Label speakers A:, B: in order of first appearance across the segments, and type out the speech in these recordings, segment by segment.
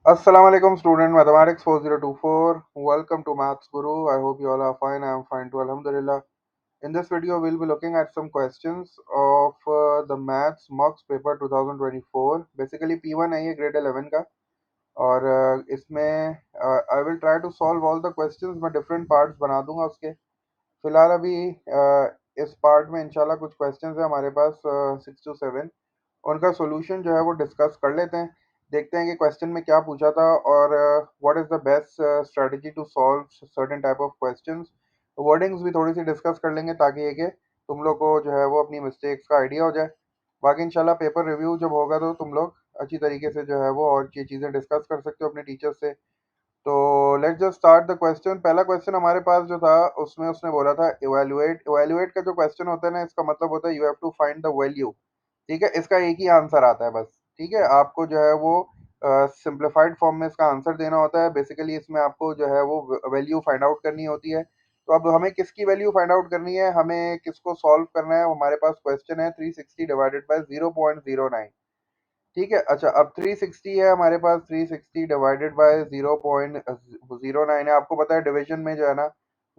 A: Assalamu alaikum student mathematics 4024. Welcome to Maths Guru. I hope you all are fine. I am fine too. Alhamdulillah. In this video, we'll be looking at some questions of the Maths Mocks paper 2024. Basically, P1 है ये grade 11 का और इसमें I will try to solve all the questions. मैं different parts बना दूंगा उसके. फिलहाल अभी इस पार्ट में इंशाल्लाह कुछ क्वेश्चंस है हमारे पास 6 to 7. उनका सॉल्यूशन जो है वो डिस्कस कर लेते हैं। देखते हैं कि क्वेश्चन में क्या पूछा था और what is the best strategy to solve certain type of questions. Wordings भी थोड़ी सी डिस्कस कर लेंगे ताकि ये कि तुम लोग को जो है वो अपनी मिस्टेक्स का आइडिया हो जाए। बाकी इंशाल्लाह पेपर रिव्यू जब होगा तो तुम लोग अच्छी तरीके से जो है वो और ये चीज़ें डिस्कस कर सकते हो अपने टीचर से। तो let's just start the question. पहला क्वेश्चन हमारे पास जो था उसमें उसने बोला था इवैल्यूएट। इवैल्यूएट का जो क्वेश्चन होता है ना, इसका मतलब होता है you have to find the value. ठीक है, इसका एक ही आंसर आता है बस। ठीक है, आपको जो है वो सिंप्लीफाइड फॉर्म में इसका आंसर देना होता है। बेसिकली इसमें आपको जो है वो वैल्यू फाइंड आउट करनी होती है। तो अब हमें किसकी वैल्यू फाइंड आउट करनी है, हमें किसको सॉल्व करना है। हमारे पास क्वेश्चन है 360 डिवाइडेड बाय 0.09। ठीक है, अच्छा अब 360 है हमारे पास, 360 डिवाइडेड बाय 0.09 है। आपको पता है डिवीजन में जो है ना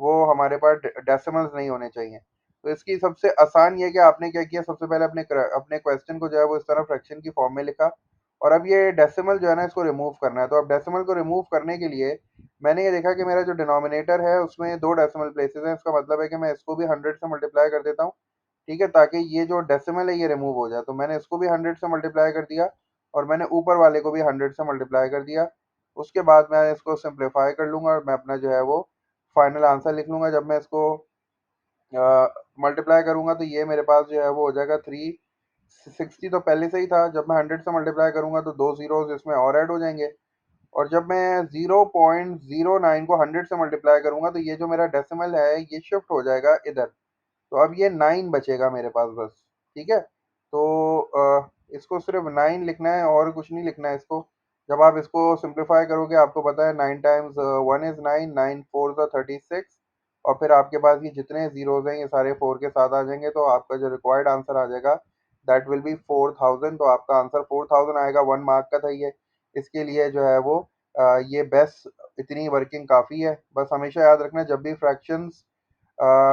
A: वो हमारे पास डेसिमल्स नहीं होने चाहिए। तो इसकी सबसे आसान ये है कि आपने क्या किया, सबसे पहले अपने क्वेश्चन को जो है वो इस तरह फ्रैक्शन की फॉर्म में लिखा और अब ये डेसिमल जो है ना इसको रिमूव करना है। तो अब डेसिमल को रिमूव करने के लिए मैंने ये देखा कि मेरा जो डिनोमिनेटर है उसमें दो डेसिमल प्लेसेस हैं। इसका मतलब है कि मैं इसको भी 100 से मल्टीप्लाई कर देता हूँ। ठीक है, ताकि ये जो डेसिमल है ये रिमूव हो जाए। तो मैंने इसको भी 100 से मल्टीप्लाई कर दिया और मैंने ऊपर वाले को भी 100 से मल्टीप्लाई कर दिया। उसके बाद मैं इसको सिंप्लीफाई कर लूंगा और मैं अपना जो है वो फाइनल आंसर लिख लूंगा। जब मैं इसको मल्टीप्लाई करूंगा तो ये मेरे पास जो है वो हो जाएगा 360। तो पहले से ही था, जब मैं 100 से मल्टीप्लाई करूंगा तो दो जीरोस इसमें और ऐड हो जाएंगे। और जब मैं 0.09 को 100 से मल्टीप्लाई करूंगा तो ये जो मेरा डेसिमल है ये शिफ्ट हो जाएगा इधर। तो अब ये 9 बचेगा मेरे पास बस। ठीक है, तो इसको सिर्फ 9 लिखना है और कुछ नहीं लिखना है इसको। जब आप इसको सिंप्लीफाई करोगे आपको पता है 9 टाइम्स 1 इज 9, 9 फोर ज़ा 36 और फिर आपके पास ये जितने जीरोज हैं ये सारे 4 के साथ आ जाएंगे। तो आपका जो रिक्वायर्ड आंसर आ जाएगा दैट विल बी 4000। तो आपका आंसर 4000 आएगा। 1 मार्क का था ये। इसके लिए जो है वो ये बेस्ट, इतनी वर्किंग काफ़ी है। बस हमेशा याद रखना जब भी फ्रैक्शंस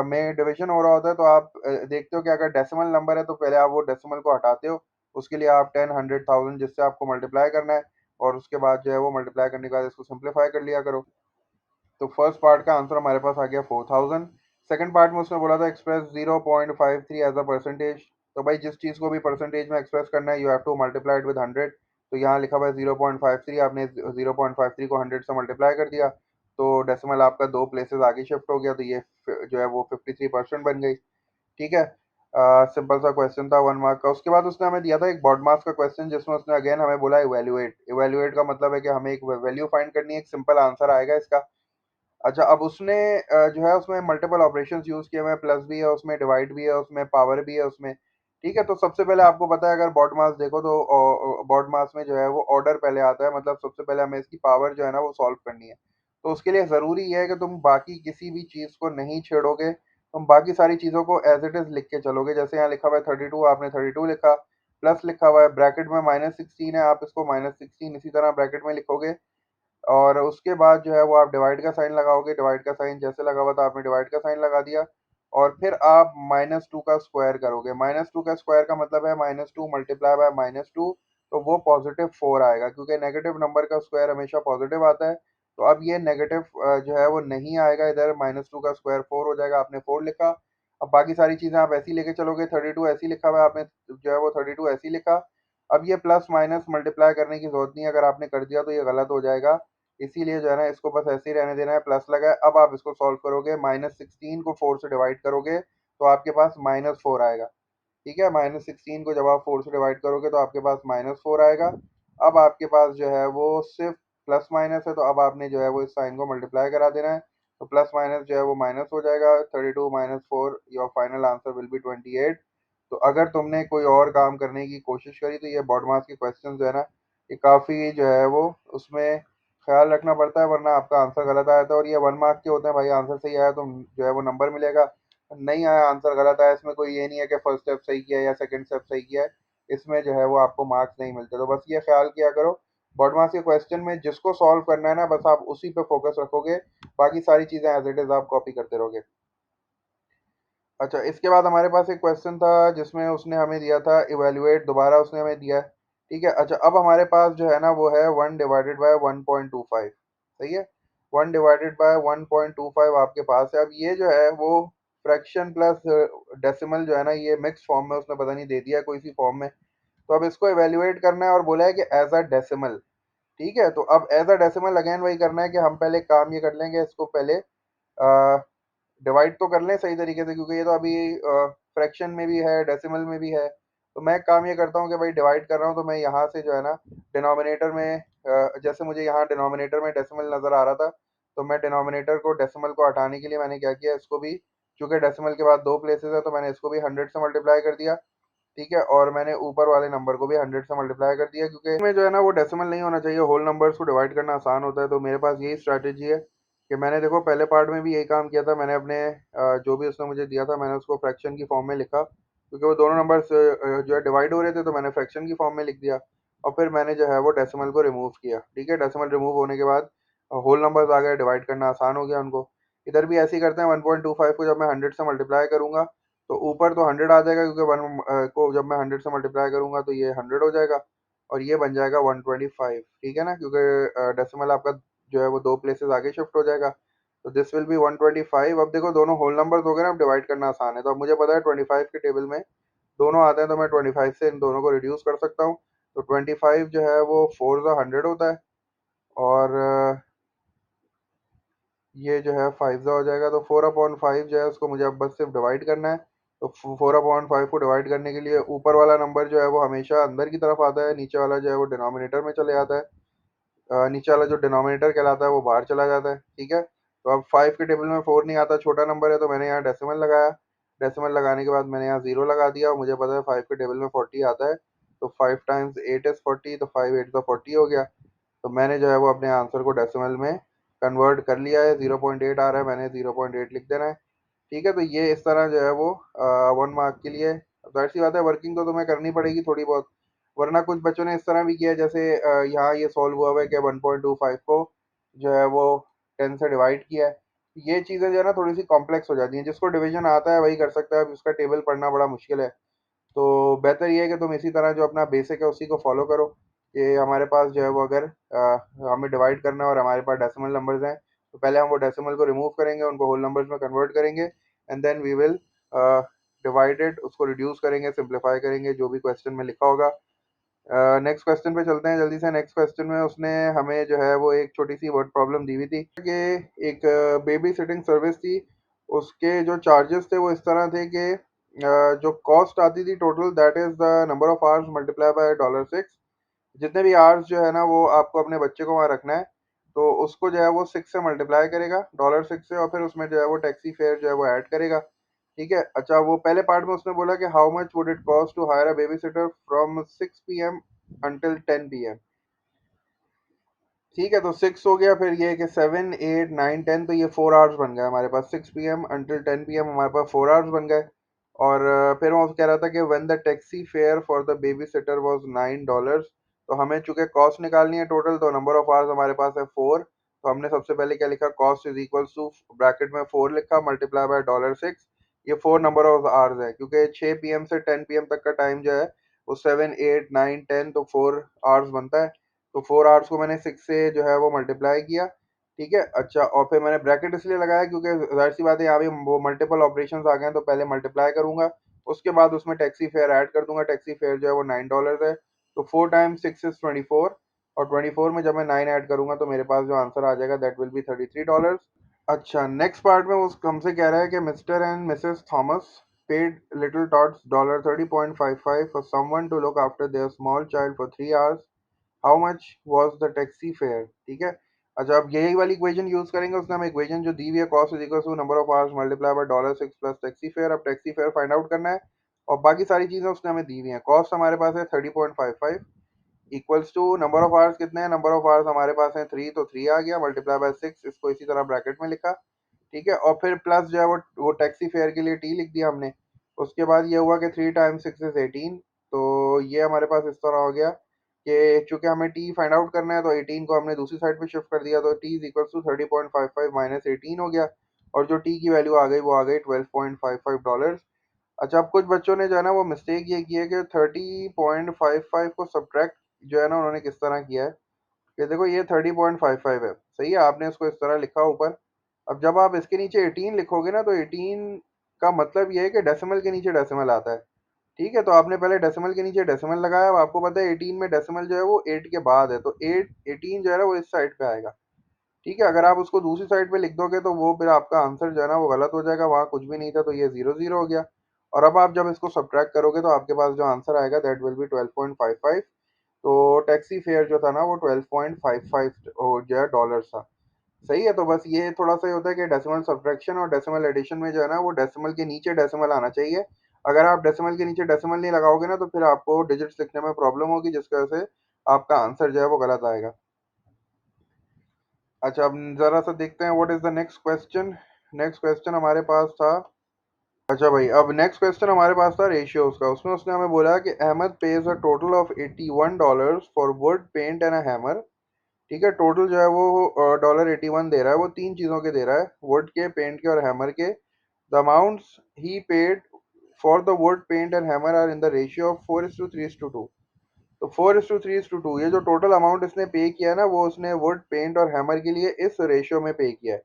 A: में डिवीजन हो रहा होता है तो आप देखते हो कि अगर डेसिमल नंबर है तो पहले आप वो डेसिमल को हटाते हो। उसके लिए आप 10, 100, 1000 जिससे आपको मल्टीप्लाई करना है और उसके बाद जो है वो मल्टीप्लाई करने के बाद इसको सिंप्लीफाई कर लिया करो। तो फर्स्ट पार्ट का आंसर हमारे पास आ गया 4000। सेकंड पार्ट में उसने बोला था एक्सप्रेस 0.53 एज अ परसेंटेज। तो भाई जिस चीज़ को भी परसेंटेज में एक्सप्रेस करना है you have to multiply it with 100। तो यहाँ लिखा हुआ है 0.53, आपने 0.53 को 100 से मल्टीप्लाई कर दिया तो डेसिमल आपका दो प्लेसेस आगे शिफ्ट हो गया। तो ये जो है वो 53% बन गई। ठीक है, सिंपल सा क्वेश्चन था 1 मार्क का। उसके बाद उसने हमें दिया था एक बॉड मास का क्वेश्चन जिसमें उसने अगेन हमें बोला इवेल्युएट। इवेल्युएट का मतलब है कि हमें एक वैल्यू फाइंड करनी है, एक सिंपल आंसर आएगा इसका। अच्छा अब उसने जो है उसमें मल्टीपल ऑपरेशंस यूज़ किए हुए हैं। प्लस भी है उसमें, डिवाइड भी है उसमें, पावर भी है उसमें। ठीक है, तो सबसे पहले आपको पता है अगर बॉड मास देखो तो बॉड मास में जो है वो ऑर्डर पहले आता है। मतलब सबसे पहले हमें इसकी पावर जो है ना वो सॉल्व करनी है। तो उसके लिए ज़रूरी ये है कि तुम बाकी किसी भी चीज़ को नहीं छेड़ोगे, तुम बाकी सारी चीज़ों को एज इट इज़ लिख के चलोगे। जैसे यहाँ लिखा हुआ है 32, आपने 32 लिखा। प्लस लिखा हुआ है ब्रैकेट में -16 है, आप इसको -16 इसी तरह ब्रैकेट में लिखोगे। और उसके बाद जो है वो आप डिवाइड का साइन लगाओगे। डिवाइड का साइन जैसे लगा हुआ था आपने डिवाइड का साइन लगा दिया और फिर आप -2 का स्क्वायर करोगे। -2 का स्क्वायर का मतलब है -2 मल्टीप्लाई बाय -2। तो वो +4 आएगा क्योंकि नेगेटिव नंबर का स्क्वायर हमेशा पॉजिटिव आता है। तो अब ये नेगेटिव जो है वो नहीं आएगा इधर। -2 का स्क्वायर 4 हो जाएगा, आपने 4 लिखा। अब बाकी सारी चीज़ें आप ऐसी लेके चलोगे। 32 ऐसी लिखा हुआ है आपने, जो है वो 32 ऐसी लिखा। अब ये प्लस माइनस मल्टीप्लाई करने की जरूरत नहीं है, अगर आपने कर दिया तो ये गलत हो जाएगा। इसीलिए जो है ना इसको बस ऐसे ही रहने देना है, प्लस लगा है। अब आप इसको सॉल्व करोगे, -16 को 4 से डिवाइड करोगे तो आपके पास -4 आएगा। ठीक है, -16 को जब आप 4 से डिवाइड करोगे तो आपके पास -4 आएगा। अब आपके पास जो है वो सिर्फ प्लस माइनस है, तो अब आपने जो है वो इस साइन को मल्टीप्लाई करा देना है। तो प्लस माइनस जो है वो माइनस हो जाएगा। 32 -4, your final answer will be 28। तो अगर तुमने कोई और काम करने की कोशिश करी तो ये बॉड मास के क्वेश्चन जो है ना ये काफ़ी जो है वो उसमें ख्याल रखना पड़ता है, वरना आपका आंसर गलत आया था। और ये 1 मार्क के होते हैं भाई, आंसर सही आया तो जो है वो नंबर मिलेगा, नहीं आया आंसर गलत आया, इसमें कोई ये नहीं है कि फर्स्ट स्टेप सही किया या सेकंड स्टेप सही किया है, इसमें जो है वो आपको मार्क्स नहीं मिलते। तो बस ये ख्याल किया करो। बॉडमास के क्वेश्चन में जिसको सॉल्व करना है ना, बस आप उसी पे फोकस रखोगे, बाकी सारी चीजें एज इट इज आप कॉपी करते रहोगे। अच्छा, इसके बाद हमारे पास एक क्वेश्चन था जिसमें उसने हमें दिया था इवेल्युएट, दोबारा उसने हमें दिया है। ठीक है, अच्छा अब हमारे पास जो है ना वो है 1/1.25। सही है, 1/1.25 आपके पास है। अब ये जो है वो फ्रैक्शन प्लस डेसिमल जो है ना, ये मिक्स फॉर्म में उसने पता नहीं दे दिया कोई सी फॉर्म में। तो अब इसको इवेल्युएट करना है और बोला है कि एज अ डेसिमल। ठीक है, तो अब एज अ डेसिमल अगेन वही करना है कि हम पहले काम ये कर लेंगे, इसको पहले डिवाइड तो कर लें सही तरीके से, क्योंकि ये तो अभी फ्रैक्शन में भी है डेसिमल में भी है। तो मैं काम ये करता हूँ कि भाई डिवाइड कर रहा हूँ, तो मैं यहाँ से जो है ना डिनोमिनेटर में जैसे मुझे यहाँ डिनोमिनेटर में डेसिमल नज़र आ रहा था, तो मैं डिनोमिनेटर को डेसिमल को हटाने के लिए मैंने क्या किया, इसको भी चूंकि डेसिमल के बाद दो प्लेसेस है तो मैंने इसको भी 100 से मल्टीप्लाई कर दिया। ठीक है, और मैंने ऊपर वाले नंबर को भी 100 से मल्टीप्लाई कर दिया, क्योंकि इसमें जो है ना वो डेसिमल नहीं होना चाहिए, होल नंबर्स को डिवाइड करना आसान होता है। तो मेरे पास यही स्ट्रैटेजी है कि मैंने देखो पहले पार्ट में भी यही काम किया था, मैंने अपने जो भी उसने मुझे दिया था मैंने उसको फ्रैक्शन की फॉर्म में लिखा, क्योंकि वो दोनों नंबर्स जो है डिवाइड हो रहे थे, तो मैंने फ्रैक्शन की फॉर्म में लिख दिया। और फिर मैंने जो है वो डेसिमल को रिमूव किया। ठीक है, डेसिमल रिमूव होने के बाद होल नंबर्स आ गए, डिवाइड करना आसान हो गया उनको। इधर भी ऐसे ही करते हैं, 1.25 को जब मैं 100 से मल्टीप्लाई करूंगा तो ऊपर तो 100 आ जाएगा, क्योंकि वन को जब मैं 100 से मल्टीप्लाई करूंगा तो ये 100 हो जाएगा, और ये बन जाएगा 125। ठीक है ना, क्योंकि डेसिमल आपका जो है वो दो प्लेसेस आगे शिफ्ट हो जाएगा। तो दिस विल बी 125। अब देखो दोनों होल नंबर्स हो गए ना, अब डिवाइड करना आसान है। तो अब मुझे पता है 25 के टेबल में दोनों आते हैं, तो मैं 25 से इन दोनों को रिड्यूस कर सकता हूँ। तो 25 जो है वो 4 होता है, और ये जो है 5 हो जाएगा। तो 4/5 जो है उसको मुझे अब बस सिर्फ डिवाइड करना है। तो 4/5 को डिवाइड करने के लिए ऊपर वाला नंबर जो है वो हमेशा अंदर की तरफ आता है, नीचे वाला जो है वो डिनोमिनेटर में चले जाता है। नीचे वाला जो डिनोमिनेटर कहलाता है वो बाहर चला जाता है। ठीक है, तो अब 5 के टेबल में 4 नहीं आता, छोटा नंबर है, तो मैंने यहाँ डेसिमल लगाया। डेसिमल लगाने के बाद मैंने यहाँ जीरो लगा दिया, और मुझे पता है 5 के टेबल में 40 आता है। तो 5 टाइम्स 8 इज 40, तो 5 8 तो 40 हो गया। तो मैंने जो है वो अपने आंसर को डेसिमल में कन्वर्ट कर लिया है। 0.8 आ रहा है, मैंने 0.8 लिख देना है। ठीक है, तो ये इस तरह जो है वो 1 मार्क के लिए। जाहिर सी बात है वर्किंग तो तुम्हें करनी पड़ेगी थोड़ी बहुत, वरना कुछ बच्चों ने इस तरह भी किया, जैसे यहाँ ये सॉल्व हुआ हुआ है कि 1.25 को जो है वो 10 से डिवाइड किया है। ये चीज़ें जो है ना थोड़ी सी कॉम्प्लेक्स हो जाती हैं, जिसको डिवीजन आता है वही कर सकता है, अब इसका टेबल पढ़ना बड़ा मुश्किल है। तो बेहतर ये है कि तुम इसी तरह जो अपना बेसिक है उसी को फॉलो करो, कि हमारे पास जो है वो अगर हमें डिवाइड करना है और हमारे पास डेसिमल नंबर्स हैं, तो पहले हम वो डेसिमल को रिमूव करेंगे, उनको होल नंबर्स में कन्वर्ट करेंगे, and then we will divided उसको रिड्यूस करेंगे, सिंप्लीफाई करेंगे जो भी क्वेश्चन में लिखा होगा। नेक्स्ट क्वेश्चन पे चलते हैं जल्दी से। नेक्स्ट क्वेश्चन में उसने हमें जो है वो एक छोटी सी वर्ड प्रॉब्लम दी हुई थी कि एक बेबी सिटिंग सर्विस थी, उसके जो चार्जेस थे वो इस तरह थे कि जो कॉस्ट आती थी total, that is the number of hours multiply by $6। जितने भी आवर्स जो है ना वो आपको अपने बच्चे को वहाँ रखना है, तो उसको जो है वो 6 से मल्टीप्लाई करेगा, $6 से, और फिर उसमें जो है वो टैक्सी फेयर जो है वो ऐड करेगा। ठीक है, अच्छा वो पहले पार्ट में उसने बोला कि how much would it cost to hire a baby sitter from 6 p.m. Until 10 p.m. ठीक है, तो 6 हो गया, फिर ये कि 7 8 9 10, तो ये 4 आवर्स बन गए हमारे पास। 6 p.m. Until 10 p.m. हमारे पास 4 आवर्स बन गए। और फिर वो कह रहा था कि when the taxi fair for the baby sitter was $9। तो हमें चूंकि कॉस्ट निकालनी है टोटल, तो नंबर ऑफ आवर्स हमारे पास है 4। तो हमने सबसे पहले क्या लिखा, cost is equals to bracket में 4 लिखा, मल्टीप्लाई बाय $6। ये 4 नंबर ऑफ आवर्स है, क्योंकि 6 p.m. से 10 p.m. तक का टाइम जो है वो 7 8 9 10, तो 4 आवर्स बनता है। तो 4 आवर्स को मैंने 6 से जो है वो मल्टीप्लाई किया। ठीक है, अच्छा और फिर मैंने ब्रैकेट इसलिए लगाया क्योंकि जाहिर सी बात है यहाँ भी वो मल्टीपल ऑपरेशंस आ गए हैं, तो पहले मल्टीप्लाई करूंगा, उसके बाद उसमें टैक्सी फेयर ऐड कर दूंगा। टैक्सी फेयर जो है वो $9 है। तो 4 टाइम्स 6 इज 24, और 24 में जब मैं 9 ऐड करूंगा तो मेरे पास जो आंसर आ जाएगा दैट विल बी $33। अच्छा, नेक्स्ट पार्ट में उस हमसे कह रहा है कि Mr and Mrs Thomas paid Little Tots $30.55 for someone to look after their small child for 3 hours. How much was the taxi fare. ठीक है, अच्छा अब यही वाली इक्वेशन यूज करेंगे, उसने हमें इक्वेशन जो दी हुई है, cost is equal to number of hours multiply by $6 plus taxi fare. अब टैक्सी फेयर फाइंड आउट करना है, और बाकी सारी चीजें उसने हमें दी हुई हैं। कॉस्ट हमारे पास है 30.55 equals to number of hours कितने हैं, नंबर ऑफ आवर्स हमारे पास है 3, तो 3 आ गया, मल्टीप्लाई बाय 6, इसको इसी तरह ब्रैकेट में लिखा। ठीक है, और फिर प्लस जो है वो टैक्सी फेयर के लिए टी लिख दिया हमने। उसके बाद ये हुआ कि 3 टाइम्स 6 इज 18, तो ये हमारे पास इस तरह हो गया कि चूंकि हमें टी फाइंड आउट करना है तो 18 को हमने दूसरी साइड पे शिफ्ट कर दिया, तो T is equal to 30.55 minus 18 हो गया, और जो टी की वैल्यू आ गई वो आ गई $12.55। अच्छा, अब कुछ बच्चों ने जो है ना वो मिस्टेक ये की है कि 30.55 को सब्ट्रैक्ट जो है ना उन्होंने किस तरह किया है कि देखो ये 30.55 है, सही है, आपने इसको इस तरह लिखा ऊपर। अब जब आप इसके नीचे 18 लिखोगे ना तो 18 का मतलब ये है कि डेसिमल के नीचे डेसिमल आता है। ठीक है, तो आपने पहले डेसिमल के नीचे डेसिमल लगाया। अब आपको पता है 18 में डेसिमल जो है वो 8 के बाद है, तो 18 जो है ना वो इस साइड पे आएगा। ठीक है, अगर आप उसको दूसरी साइड पे लिख दोगे तो वो फिर आपका आंसर जो है ना वो गलत हो जाएगा, वहाँ कुछ भी नहीं था, तो ये 0 0 हो गया। और अब आप जब इसको सब्ट्रैक्ट करोगे तो आपके पास जो आंसर आएगा दैट विल बी 12.55। तो टैक्सी फेयर जो था ना वो 12.55 जो है डॉलर था। सही है, तो बस ये थोड़ा सा ये होता है कि डेसिमल सब्ट्रैक्शन और डेसिमल एडिशन में जो है ना वो डेसिमल के नीचे डेसिमल आना चाहिए। अगर आप डेसिमल के नीचे डेसिमल नहीं लगाओगे ना तो फिर आपको डिजिट्स लिखने में प्रॉब्लम होगी, जिसकी वजह से आपका आंसर जो है वो गलत आएगा। अच्छा, अब जरा सा देखते हैं what is the next question. Next question हमारे पास था, अच्छा भाई, अब नेक्स्ट क्वेश्चन हमारे पास था रेशियोज का। उसमें उसने हमें बोला कि Ahmed pays a total of $81 for wood paint and a hammer. ठीक है, टोटल जो है वो $81 दे रहा है, वो तीन चीज़ों के दे रहा है, वुड के, पेंट के और हैमर के। The amounts he paid for the wood paint and hammer are in the ratio of 4:3:2। तो 4:3:2 ये जो टोटल अमाउंट इसने पे किया है ना वो उसने वुड, पेंट और हैमर के लिए इस रेशियो में पे किया है।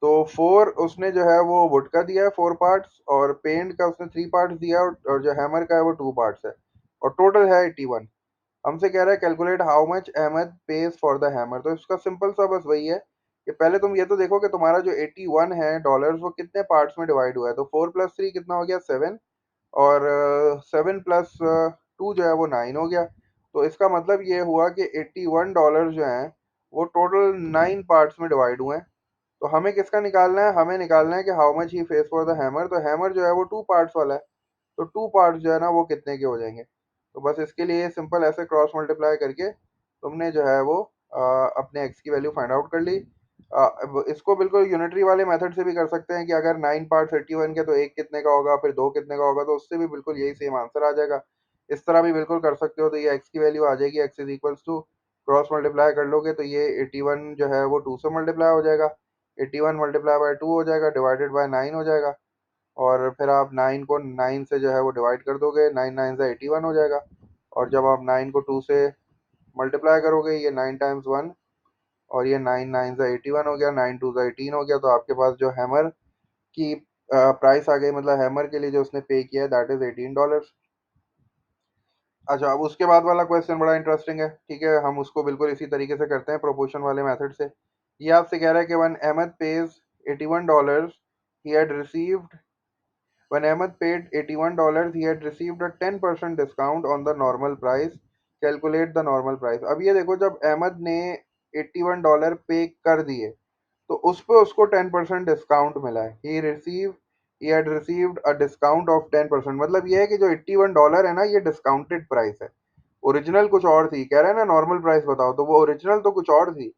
A: तो 4 उसने जो है वो वुड का दिया है 4 पार्ट्स, और पेंट का उसने 3 पार्ट्स दिया है, और जो हैमर का है वो 2 पार्ट्स है, और टोटल है 81। हमसे कह रहा है calculate how much Ahmed pays for the hammer. तो इसका सिंपल सा बस वही है कि पहले तुम ये तो देखो कि तुम्हारा जो 81 है डॉलर्स वो कितने पार्ट्स में डिवाइड हुआ है। तो 4 + 3 कितना हो गया, 7, और 7 + 2 जो है वो 9 हो गया। तो इसका मतलब ये हुआ कि $81 जो हैं वो टोटल 9 पार्ट्स में डिवाइड हुए हैं। तो हमें किसका निकालना है, हमें निकालना है कि how much he face for the hammer. तो हैमर जो है वो 2 पार्ट्स वाला है, तो 2 पार्ट्स जो है ना वो कितने के हो जाएंगे। तो बस इसके लिए सिंपल ऐसे क्रॉस मल्टीप्लाई करके तुमने जो है वो अपने एक्स की वैल्यू फाइंड आउट कर ली। अब इसको बिल्कुल यूनिटरी वाले मेथड से भी कर सकते हैं कि अगर 9 पार्ट्स 81 के तो एक कितने का होगा, फिर दो कितने का होगा, तो उससे भी बिल्कुल यही सेम आंसर आ जाएगा। इस तरह भी बिल्कुल कर सकते हो, तो ये एक्स की वैल्यू आ जाएगी, X is equals to cross multiply कर लोगे तो ये 81 जो है वो 2 से मल्टीप्लाई हो जाएगा, 81 मल्टीप्लाई बाय 2 हो जाएगा, डिवाइडेड बाय 9 हो जाएगा। और फिर आप 9 को 9 से जो है वो डिवाइड कर दोगे, 9 9 से 81 हो जाएगा। और जब आप 9 को 2 से मल्टीप्लाई करोगे, ये 9 टाइम्स 1, और ये 9 9 से 81 हो गया, 9 2 से 18 हो गया। तो आपके पास जो हैमर की प्राइस आ गई, मतलब हैमर के लिए जो उसने पे किया है दैट इज $18। अच्छा, अब उसके बाद वाला क्वेश्चन बड़ा इंटरेस्टिंग है। ठीक है, हम उसको बिल्कुल इसी तरीके से करते हैं, प्रोपोर्शन वाले मेथड से। ये आपसे कह रहा है कि one Ahmed pays $81, he had received when Ahmed paid $81, he had received a 10% discount on the normal price. Calculate the normal price। अब ये देखो, जब अहमद ने $81 पे कर दिए तो उस पे उसको 10% डिस्काउंट मिला है। He had received a discount of 10%। मतलब ये है कि जो $81 है ना ये डिस्काउंटेड प्राइस है। ओरिजिनल कुछ और थी, कह रहा है ना नॉर्मल प्राइस बताओ, तो वो ओरिजिनल तो कुछ और थी।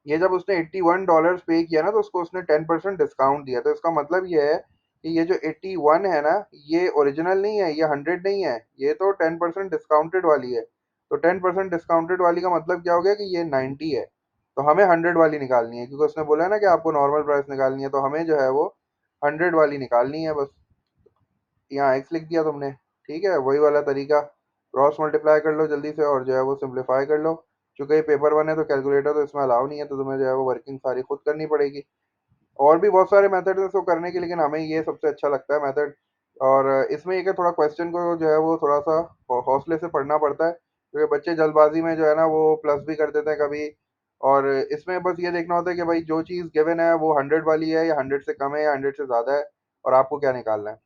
A: ये जब उसने $81 पे किया ना तो उसको उसने 10% डिस्काउंट दिया। तो इसका मतलब ये है कि ये जो 81 है ना ये ओरिजिनल नहीं है, ये 100 नहीं है, ये तो 10% डिस्काउंटेड वाली है। तो 10% डिस्काउंटेड वाली का मतलब क्या हो गया कि ये 90 है। तो हमें 100 वाली निकालनी है, क्योंकि उसने बोला है ना कि आपको नॉर्मल प्राइस निकालनी है, तो हमें जो है वो 100 वाली निकालनी है बस। यहाँ एक्स लिख दिया तुमने। ठीक है, वही वाला तरीका, क्रॉस मल्टीप्लाई कर लो जल्दी से और जो है वो सिंप्लीफाई कर लो। चूंकि ये पेपर वन है तो कैलकुलेटर तो इसमें अलाउ नहीं है, तो तुम्हें जो है वो वर्किंग सारी खुद करनी पड़ेगी। और भी बहुत सारे मेथड हैं इसको करने के, लेकिन हमें ये सबसे अच्छा लगता है मेथड। और इसमें एक है थोड़ा क्वेश्चन को जो है वो थोड़ा सा हौसले से पढ़ना पड़ता है, क्योंकि बच्चे जल्दबाजी में जो है ना वो प्लस भी कर देते हैं कभी। और इसमें बस ये देखना होता है कि भाई जो चीज़ गिवन है वो 100 वाली है या 100 से कम है या 100 से ज़्यादा है, और आपको क्या निकालना है।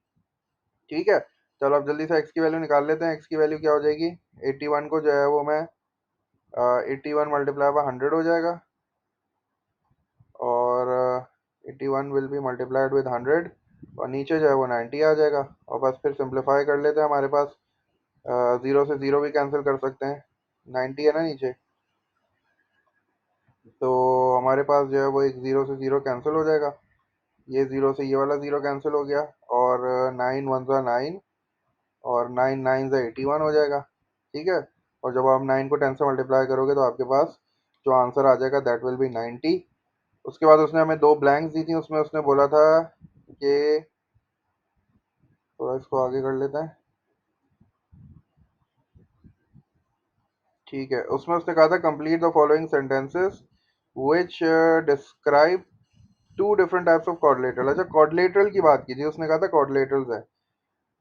A: ठीक है, चलो अब जल्दी से एक्स की वैल्यू निकाल लेते हैं। एक्स की वैल्यू क्या हो जाएगी, 81 को जो है वो मैं 81 मल्टीप्लाई बाय 100 हो जाएगा, और 81 विल बी मल्टीप्लाइड विद 100, और नीचे जो है वो 90 आ जाएगा। और बस फिर सिंप्लीफाई कर लेते हैं, हमारे पास ज़ीरो से ज़ीरो भी कैंसिल कर सकते हैं, 90 है ना नीचे, तो हमारे पास जो है वो एक ज़ीरो से ज़ीरो कैंसिल हो जाएगा। ये ज़ीरो से ये वाला ज़ीरो कैंसिल हो गया, और 9 1 ज़ा 9, और 9 9 ज़ा 81 हो जाएगा। ठीक है, और जब आप 9 को 10 से मल्टीप्लाई करोगे तो आपके पास जो आंसर आ जाएगा दैट विल बी 90। उसके बाद उसने हमें दो ब्लैंक्स दी थी, उसमें उसने बोला था कि थोड़ा इसको आगे कर लेते हैं। ठीक है, उसमें उसने कहा था complete the following sentences which describe two different types of quadrilateral. अच्छा, क्वाड्रिलेटरल की बात की थी, उसने कहा था क्वाड्रिलेटरल्स है।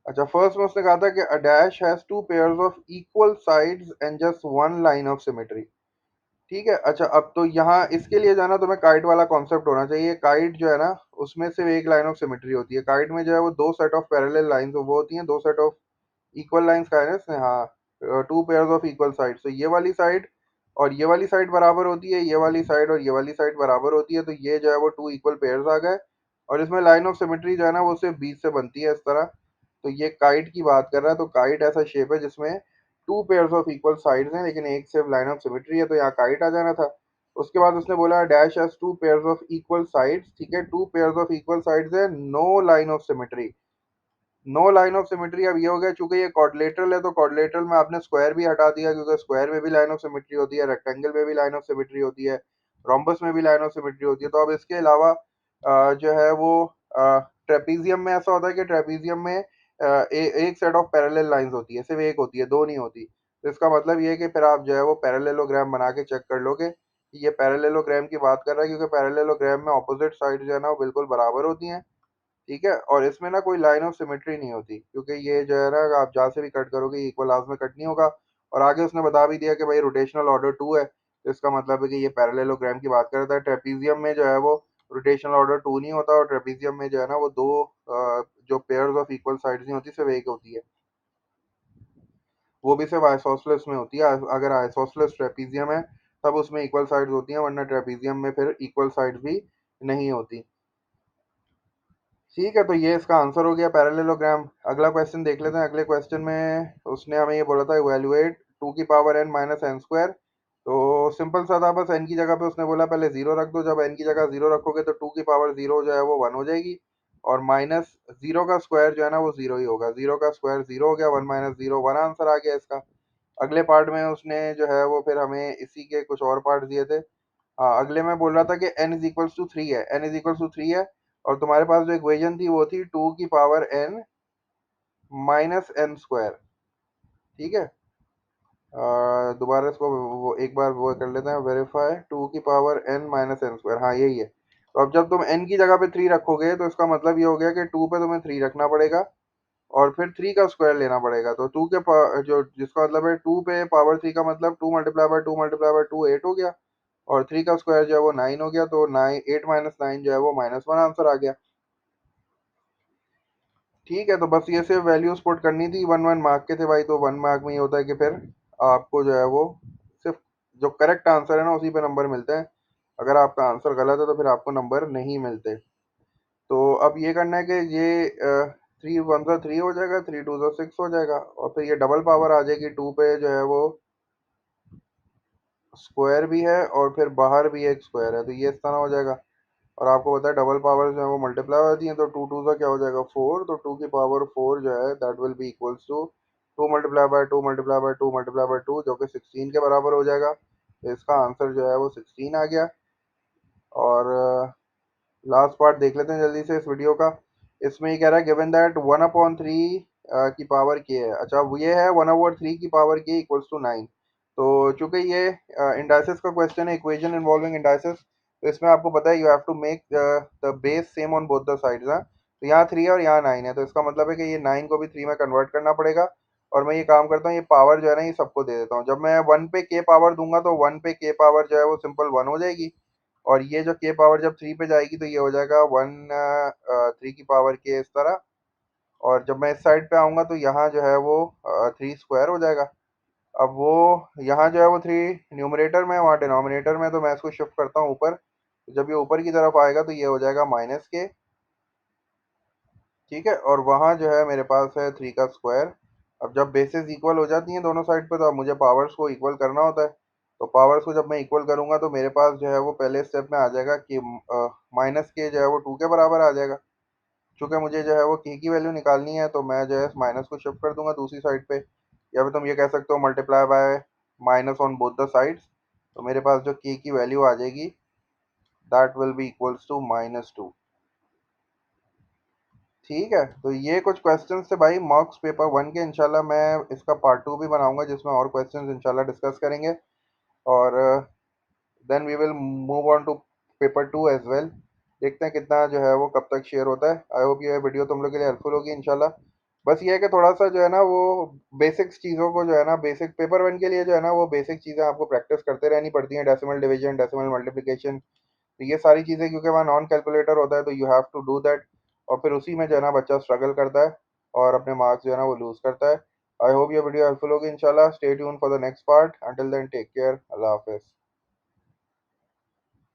A: अच्छा, फर्स्ट में उसने कहा था कि a dash has two pairs of equal sides and just one line of symmetry. ठीक है, अच्छा अब तो यहाँ इसके लिए जाना तुम्हें काइट वाला कॉन्सेप्ट होना चाहिए। काइट जो है ना, उसमें सिर्फ एक लाइन ऑफ सिमेट्री होती है। काइट में जो है वो दो सेट ऑफ पैरेलल लाइंस वो होती हैं, दो सेट ऑफ इक्वल लाइंस का है ना इसमें, हाँ, to pairs of equal side. तो ये वाली साइड और ये वाली साइड बराबर होती है, ये वाली साइड और ये वाली साइड बराबर होती है, तो ये जो है वो टू इक्वल पेयर्स आ गए। और इसमें लाइन ऑफ सिमेट्री जो है ना वो सिर्फ बीच से बनती है इस तरह। तो ये काइट की बात कर रहा है, तो काइट ऐसा शेप है जिसमें to pairs of equal sides हैं लेकिन एक सिर्फ लाइन ऑफ सिमेट्री है, तो यहाँ काइट आ जाना था। उसके बाद उसने बोला dash has two pairs of equal sides. ठीक है, two pairs of equal sides है, no line of symmetry. No line of symmetry अब ये हो गया, चूंकि ये क्वाड्रिलेटरल है तो क्वाड्रिलेटरल में आपने स्क्वायर भी हटा दिया, क्योंकि स्क्वायर में भी लाइन ऑफ सिमेट्री होती है, रेक्टेंगल में भी लाइन ऑफ सिमेट्री होती है, रोम्बस में भी लाइन ऑफ सिमेट्री होती है। तो अब इसके अलावा जो है वो ट्रेपीजियम में ऐसा होता है कि ट्रेपीजियम में एक सेट ऑफ पैरेलल लाइंस होती है, सिर्फ एक होती है, दो नहीं होती। तो इसका मतलब ये है कि फिर आप जो है वो पैरेललोग्राम बना के चेक कर लोगे कि ये पैरेललोग्राम की बात कर रहा है, क्योंकि पैरेललोग्राम में ऑपोजिट साइड जो है ना वो बिल्कुल बराबर होती हैं। ठीक है, और इसमें ना कोई लाइन ऑफ सिमेट्री नहीं होती, क्योंकि ये जो है ना आप जहाँ से भी कट करोगे इक्वल हाफ में कट नहीं होगा। और आगे उसने बता भी दिया कि भाई रोटेशनल ऑर्डर टू है, तो इसका मतलब है कि ये पैरेललोग्राम की बात करता है। ट्रेपीजियम में जो है वो रोटेशनल ऑर्डर टू नहीं होता, और ट्रेपीजियम में जो है ना वो दो जो पेयर्स ऑफ इक्वल साइड्स नहीं होती, सिर्फ एक होती है, वो भी सिर्फ आइसोसेलेस में होती है। अगर आइसोसेलेस ट्रेपीजियम है तब उसमें इक्वल साइड्स होती हैं, वरना ट्रेपीजियम में फिर इक्वल साइड्स भी नहीं होती। ठीक है, तो ये इसका आंसर हो गया पैरेललोग्राम। अगला क्वेश्चन देख लेते हैं। अगले क्वेश्चन में उसने हमें ये बोला था इवेल्युएट टू की power n minus n square. तो सिंपल सा था, बस एन की जगह पे उसने बोला पहले जीरो रख दो। जब एन की जगह जीरो रखोगे तो टू की पावर जीरो जो है वो वन हो जाएगी, और माइनस जीरो का स्क्वायर जो है ना वो जीरो ही होगा। जीरो का स्क्वायर जीरो हो गया, one minus zero one answer आ गया इसका। अगले पार्ट में उसने जो है वो फिर हमें इसी के कुछ और पार्ट दिए थे। हाँ, अगले में बोल रहा था कि n is equals to three है, n is equals to three है, और तुम्हारे पास जो इक्वेशन थी वो थी टू की power n minus n square. ठीक है, दोबारा इसको वो एक बार वो कर लेते हैं, वेरीफाई टू की power n minus n square, हाँ यही है। तो अब जब तुम n की जगह पे थ्री रखोगे तो इसका मतलब ये हो गया कि टू पे तुम्हें थ्री रखना पड़ेगा, और फिर थ्री का स्क्वायर लेना पड़ेगा। तो टू के जो जिसका मतलब है टू पे पावर थ्री का मतलब two multiply by two multiply by two eight हो गया, और थ्री का स्क्वायर जो है वो नाइन हो गया, तो नाइन एट माइनस नाइन जो है वो माइनस वन आंसर आ गया। ठीक है, तो बस ये सिर्फ वैल्यूज पुट करनी थी, वन वन मार्क के थे भाई। तो वन मार्क में ये होता है कि फिर आपको जो है वो सिर्फ जो करेक्ट आंसर है ना उसी पे नंबर मिलते हैं। अगर आपका आंसर गलत है तो फिर आपको नंबर नहीं मिलते। तो अब ये करना है कि ये थ्री वन सा थ्री हो जाएगा, थ्री टू सा सिक्स हो जाएगा, और फिर ये डबल पावर आ जाएगी टू पे जो है वो स्क्वायर भी है और फिर बाहर भी एक स्क्वायर है, तो ये इस तरह हो जाएगा। और आपको पता है डबल पावर जो है वो मल्टीप्लाई हो जाती है, तो टू टू का क्या हो जाएगा फोर, तो टू की पावर फोर जो है that will be equals to two multiply by two multiply by two multiply by two, जो कि 16 के बराबर हो जाएगा। तो इसका आंसर जो है वो 16 आ गया। और लास्ट पार्ट देख लेते हैं जल्दी से इस वीडियो का। इसमें ये कह रहा है given that one upon three की पावर के है। अच्छा, अब ये है वन ओवर थ्री की पावर के इक्वल्स टू नाइन। तो चूंकि ये इंडाइसिस का क्वेश्चन है, इक्वेशन इन्वॉल्विंग इंडाइसिस, तो इसमें आपको पता है you have to make the base same on both the sides. हाँ, तो यहाँ थ्री है और यहाँ नाइन है, तो इसका मतलब है कि ये नाइन को भी थ्री में कन्वर्ट करना पड़ेगा। और मैं ये काम करता हूँ, ये पावर जो है ना ये सबको दे देता हूँ। जब मैं वन पे के पावर दूंगा तो वन पे के पावर जो है वो सिंपल वन हो जाएगी, और ये जो के पावर जब थ्री पे जाएगी तो ये हो जाएगा वन थ्री की पावर के इस तरह। और जब मैं इस साइड पे आऊँगा तो यहाँ जो है वो थ्री स्क्वायर हो जाएगा। अब वो यहाँ जो है वो थ्री न्यूमरेटर में, वहाँ डिनोमिनेटर में, तो मैं इसको शिफ्ट करता हूँ ऊपर। तो जब ये ऊपर की तरफ आएगा तो ये हो जाएगा माइनस के। ठीक है, और वहाँ जो है मेरे पास है थ्री का स्क्वायर। अब जब बेसिस इक्वल हो जाती हैं दोनों साइड पे तो अब मुझे पावर्स को इक्वल करना होता है। तो पावर्स को जब मैं इक्वल करूंगा तो मेरे पास जो है वो पहले स्टेप में आ जाएगा कि माइनस के जो है वो टू के बराबर आ जाएगा। चूंकि मुझे जो है वो के की वैल्यू निकालनी है तो मैं जो है माइनस को शिफ्ट कर दूंगा दूसरी साइड पे। या फिर तुम ये कह सकते हो multiply by minus on both the sides. तो मेरे पास जो k की वैल्यू आ जाएगी that will be equals to -2। ठीक है, तो ये कुछ क्वेश्चंस थे भाई मॉक्स पेपर 1 के। इंशाल्लाह मैं इसका पार्ट 2 भी बनाऊंगा जिसमें और क्वेश्चंस इंशाल्लाह डिस्कस करेंगे। और then we will move on to paper 2 as well. देखते हैं कितना जो है वो कब तक शेयर होता है। आई होप ये वीडियो तुम लोग के लिए हेल्पफुल होगी इंशाल्लाह। बस ये है कि थोड़ा सा जो है ना वो बेसिक्स चीज़ों को जो है ना, बेसिक पेपर 1 के लिए जो है ना वो बेसिक चीज़ें आपको प्रैक्टिस करते रहनी पड़ती हैं। डेसिमल डिवीजन, डेसिमल मल्टीप्लिकेशन, तो ये सारी चीज़ें क्योंकि वहाँ नॉन कैलकुलेटर होता है तो you have to do that. और फिर उसी में जो है ना बच्चा स्ट्रगल करता है और अपने मार्क्स जो है ना वो लूज़ करता है। आई होप ये वीडियो हेल्पफुल होगी इंशाल्लाह। Stay tune for the next part. Until then take care. अल्लाह हाफिज़।